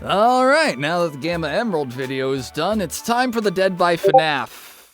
Alright, now that the Gamma Emerald video is done, it's time for the Dead by FNAF.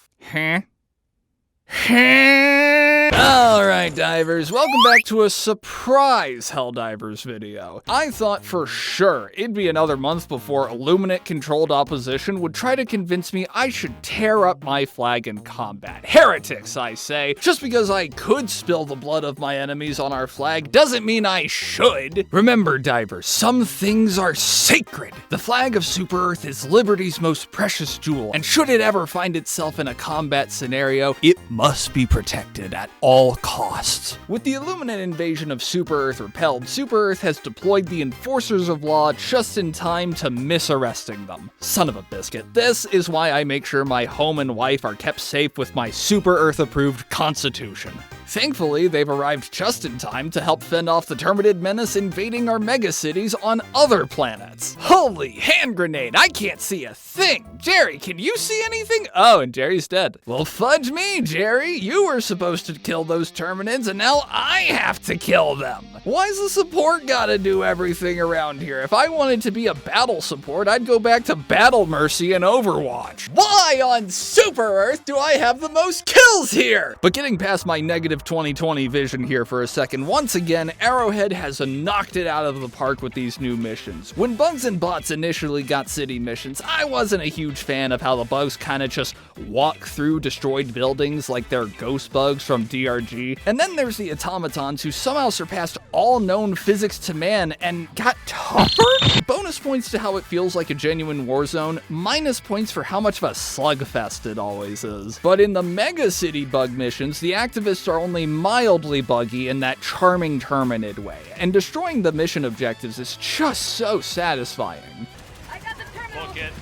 Alright, divers, welcome back to a surprise Helldivers video. I thought for sure it'd be another month before Illuminate-controlled opposition would try to convince me I should tear up my flag in combat. Heretics, I say. Just because I could spill the blood of my enemies on our flag doesn't mean I should. Remember, divers, some things are sacred. The flag of Super Earth is Liberty's most precious jewel, and should it ever find itself in a combat scenario, it must be protected at all costs. With the Illuminate invasion of Super Earth repelled, Super Earth has deployed the Enforcers of Law just in time to miss arresting them. Son of a biscuit. This is why I make sure my home and wife are kept safe with my Super Earth approved Constitution. Thankfully, they've arrived just in time to help fend off the Terminid menace invading our megacities on other planets. Holy hand grenade, I can't see a thing! Jerry, can you see anything? Oh, and Jerry's dead. Well, fudge me, Jerry. You were supposed to kill those Terminids, and now I have to kill them. Why's the support gotta do everything around here? If I wanted to be a battle support, I'd go back to Battle Mercy and Overwatch. Why on Super Earth do I have the most kills here? But getting past my negative 2020 vision here for a second, once again, Arrowhead has knocked it out of the park with these new missions. When Bugs and Bots initially got city missions, I wasn't a huge fan of how the bugs kinda just walk through destroyed buildings like they're ghost bugs from DRG. And then there's the automatons who somehow surpassed all known physics to man and got tougher? Bonus points to how it feels like a genuine war zone, minus points for how much of a slugfest it always is. But in the Mega City bug missions, the activists are only mildly buggy in that charming Terminid way, and destroying the mission objectives is just so satisfying. I got the terminal. Book it.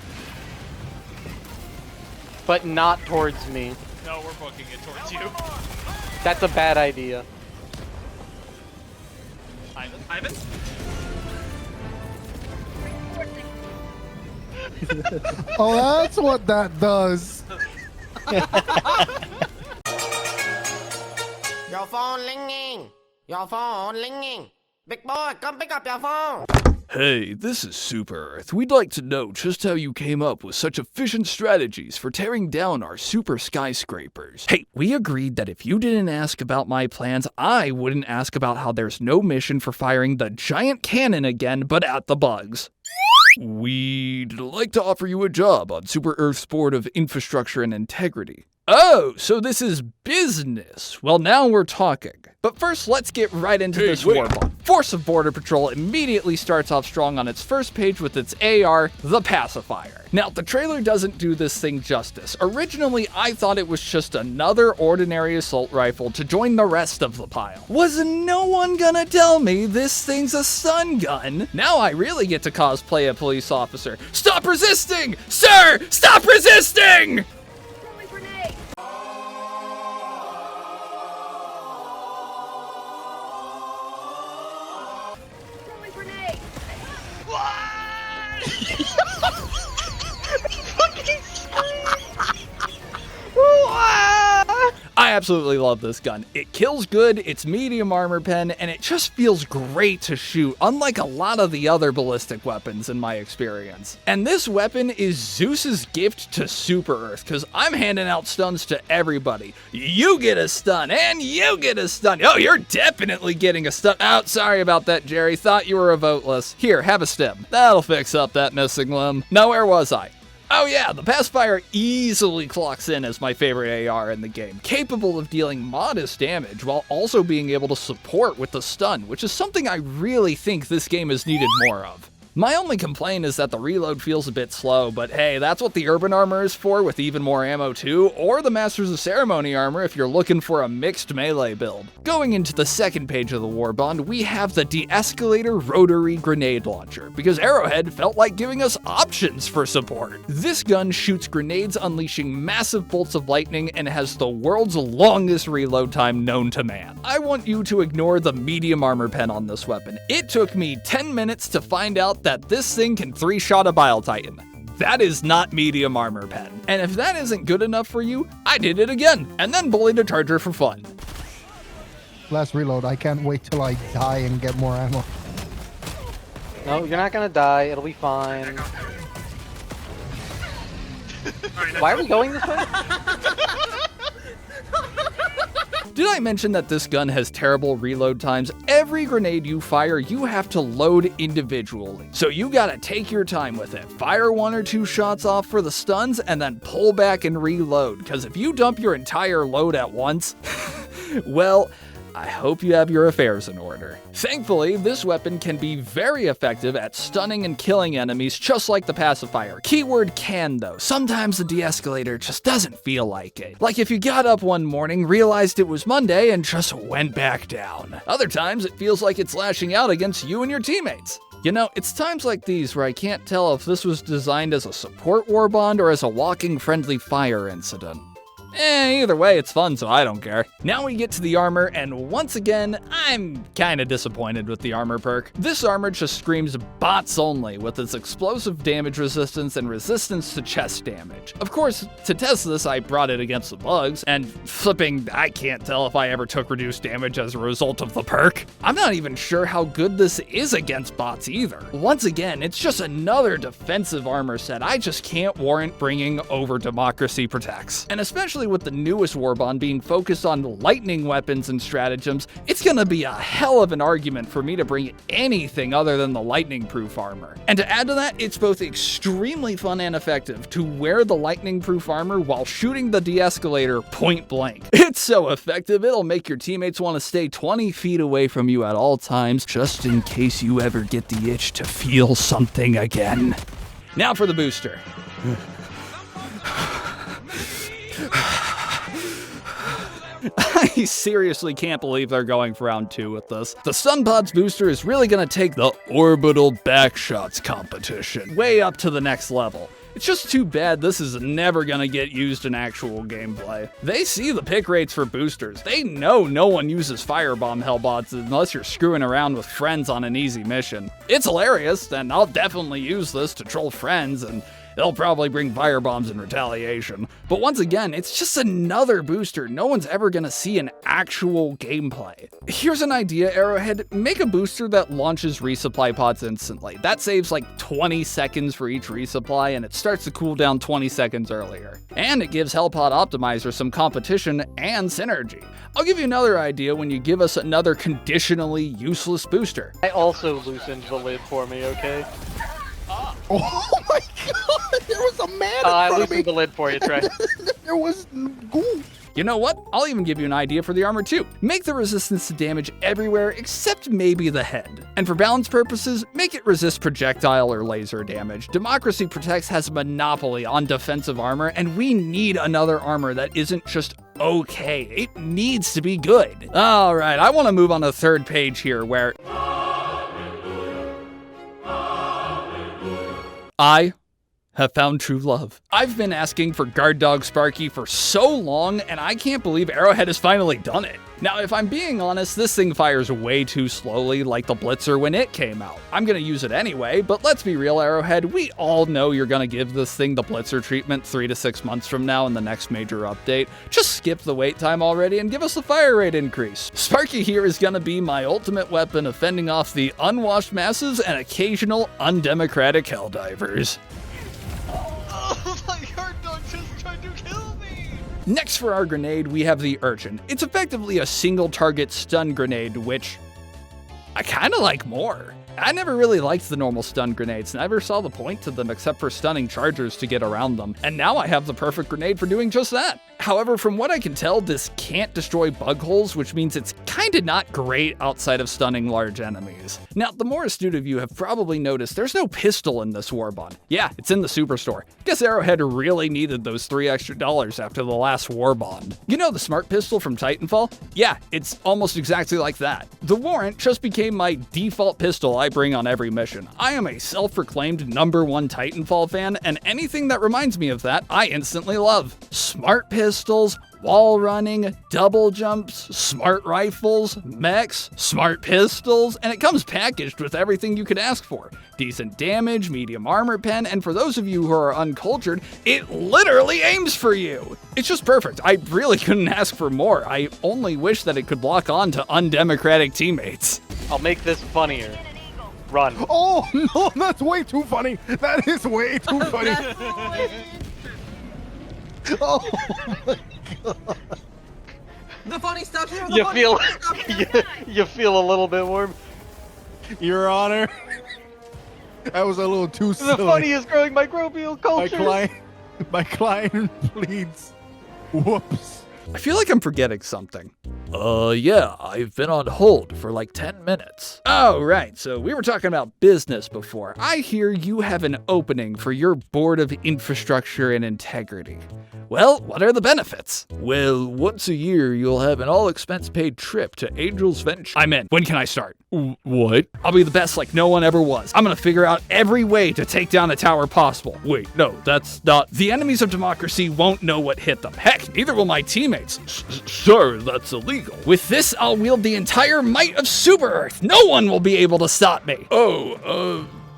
But not towards me. No, we're booking it towards you. That's a bad idea. Ivan? Oh, that's what that does. Your phone ringing. Your phone ringing. Big boy, come pick up your phone. Hey, this is Super Earth. We'd like to know just how you came up with such efficient strategies for tearing down our super skyscrapers. Hey, we agreed that if you didn't ask about my plans, I wouldn't ask about how there's no mission for firing the giant cannon again, but at the bugs. We'd like to offer you a job on Super Earth's Board of Infrastructure and Integrity. Oh, so this is business. Well, now we're talking. But first, let's get right into this Warbond. Force of Border Patrol immediately starts off strong on its first page with its AR, the Pacifier. Now, the trailer doesn't do this thing justice. Originally, I thought it was just another ordinary assault rifle to join the rest of the pile. Was no one gonna tell me this thing's a stun gun? Now I really get to cosplay a police officer. Stop resisting! Sir, stop resisting! Throwing grenade. Throwing grenade. I absolutely love this gun. It kills good, it's medium armor pen, and it just feels great to shoot, unlike a lot of the other ballistic weapons in my experience. And this weapon is Zeus's gift to Super Earth, because I'm handing out stuns to everybody. You get a stun, and you get a stun. Oh, you're definitely getting a stun. Oh, sorry about that, Jerry. Thought you were a voteless. Here, have a stim. That'll fix up that missing limb. Now, where was I? Oh yeah, the Pacifier easily clocks in as my favorite AR in the game, capable of dealing modest damage while also being able to support with the stun, which is something I really think this game has needed more of. My only complaint is that the reload feels a bit slow, but hey, that's what the Urban Armor is for with even more ammo too, or the Masters of Ceremony Armor if you're looking for a mixed melee build. Going into the second page of the Warbond, we have the Deescalator Rotary Grenade Launcher, because Arrowhead felt like giving us options for support. This gun shoots grenades unleashing massive bolts of lightning and has the world's longest reload time known to man. I want you to ignore the medium armor pen on this weapon. It took me 10 minutes to find out that this thing can 3-shot a Bile Titan. That is not medium armor pen. And if that isn't good enough for you, I did it again, and then bullied a charger for fun. Last reload. I can't wait till I die and get more ammo. No, you're not gonna die. It'll be fine. Why are we going this way? Did I mention that this gun has terrible reload times? Every grenade you fire, you have to load individually. So you gotta take your time with it. Fire 1 or 2 shots off for the stuns, and then pull back and reload. Because if you dump your entire load at once, well, I hope you have your affairs in order. Thankfully, this weapon can be very effective at stunning and killing enemies just like the Pacifier. Keyword can though. Sometimes the Deescalator just doesn't feel like it. Like if you got up one morning, realized it was Monday, and just went back down. Other times, it feels like it's lashing out against you and your teammates. You know, it's times like these where I can't tell if this was designed as a support Warbond or as a walking friendly fire incident. Either way, it's fun, so I don't care. Now we get to the armor, and once again, I'm kinda disappointed with the armor perk. This armor just screams bots only, with its explosive damage resistance and resistance to chest damage. Of course, to test this, I brought it against the bugs, and flipping, I can't tell if I ever took reduced damage as a result of the perk. I'm not even sure how good this is against bots either. Once again, it's just another defensive armor set I just can't warrant bringing over Democracy Protects. And especially with the newest Warbond being focused on lightning weapons and stratagems, it's gonna be a hell of an argument for me to bring anything other than the lightning-proof armor. And to add to that, it's both extremely fun and effective to wear the lightning-proof armor while shooting the Deescalator point blank. It's so effective, it'll make your teammates want to stay 20 feet away from you at all times, just in case you ever get the itch to feel something again. Now for the booster. I seriously can't believe they're going for round 2 with this. The Sunpods booster is really gonna take the orbital backshots competition way up to the next level. It's just too bad this is never gonna get used in actual gameplay. They see the pick rates for boosters. They know no one uses firebomb hellbots unless you're screwing around with friends on an easy mission. It's hilarious, and I'll definitely use this to troll friends, and they'll probably bring firebombs in retaliation. But once again, it's just another booster no one's ever gonna see in actual gameplay. Here's an idea, Arrowhead. Make a booster that launches resupply pods instantly. That saves like 20 seconds for each resupply, and it starts to cool down 20 seconds earlier. And it gives Hellpod Optimizer some competition and synergy. I'll give you another idea when you give us another conditionally useless booster. I also loosened the lid for me, okay? Oh my god, there was a man in I front of me. loosened the lid for you, Trey. There was goo. You know what? I'll even give you an idea for the armor too. Make the resistance to damage everywhere except maybe the head. And for balance purposes, make it resist projectile or laser damage. Democracy Protects has a monopoly on defensive armor, and we need another armor that isn't just okay. It needs to be good. All right, I want to move on to the third page here where I have found true love. I've been asking for guard dog Sparky for so long, and I can't believe Arrowhead has finally done it. Now, if I'm being honest, this thing fires way too slowly like the Blitzer when it came out. I'm gonna use it anyway, but let's be real, Arrowhead, we all know you're gonna give this thing the Blitzer treatment 3 to 6 months from now in the next major update. Just skip the wait time already and give us the fire rate increase. Sparky here is gonna be my ultimate weapon of fending off the unwashed masses and occasional undemocratic Helldivers. Oh, my guard dog just tried to kill me! Next for our grenade, we have the Urchin. It's effectively a single target stun grenade, which I kinda like more. I never really liked the normal stun grenades, never saw the point to them except for stunning chargers to get around them, and now I have the perfect grenade for doing just that. However, from what I can tell, this can't destroy bug holes, which means it's kinda not great outside of stunning large enemies. Now, the more astute of you have probably noticed there's no pistol in this Warbond. Yeah, it's in the Superstore. Guess Arrowhead really needed those $3 extra after the last Warbond. You know the smart pistol from Titanfall? Yeah, it's almost exactly like that. The Warrant just became my default pistol I bring on every mission. I am a self-proclaimed #1 Titanfall fan, and anything that reminds me of that, I instantly love. Smart pistols, wall running, double jumps, smart rifles, mechs, smart pistols, and it comes packaged with everything you could ask for. Decent damage, medium armor pen, and for those of you who are uncultured, it literally aims for you. It's just perfect. I really couldn't ask for more. I only wish that it could lock on to undemocratic teammates. I'll make this funnier. Run. Oh no, that's way too funny. That is way too funny. Oh my god. The funny stuff here. You feel you feel a little bit warm. Your Honor. That was a little too silly. The funniest growing microbial culture. My client pleads. Whoops. I feel like I'm forgetting something. Yeah, I've been on hold for like 10 minutes. Oh, right, so we were talking about business before. I hear you have an opening for your Board of Infrastructure and Integrity. Well, what are the benefits? Well, once a year, you'll have an all-expense-paid trip to Angel's Venture. I'm in. When can I start? What? I'll be the best like no one ever was. I'm gonna figure out every way to take down a tower possible. Wait, no, that's not... The enemies of democracy won't know what hit them. Heck, neither will my teammates. Sir, that's illegal. With this, I'll wield the entire might of Super Earth. No one will be able to stop me.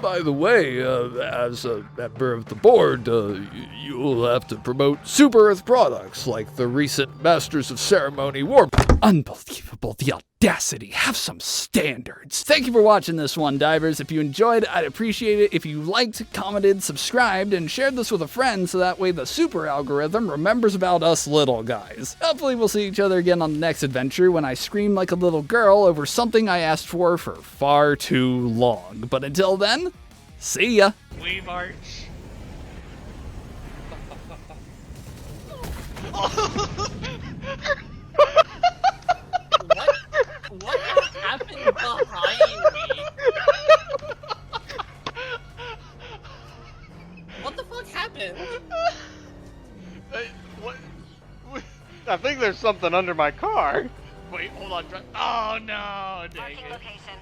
By the way, as a member of the board, you'll have to promote Super Earth products like the recent Masters of Ceremony Warbond. Unbelievable, the audacity. Have some standards. Thank you for watching this one, Divers. If you enjoyed, I'd appreciate it if you liked, commented, subscribed, and shared this with a friend so that way the super algorithm remembers about us little guys. Hopefully we'll see each other again on the next adventure when I scream like a little girl over something I asked for far too long. But until then, see ya. We march. What happened behind me? What the fuck happened? Hey, what? I think there's something under my car. Wait, hold on. Oh no, dang it. Location.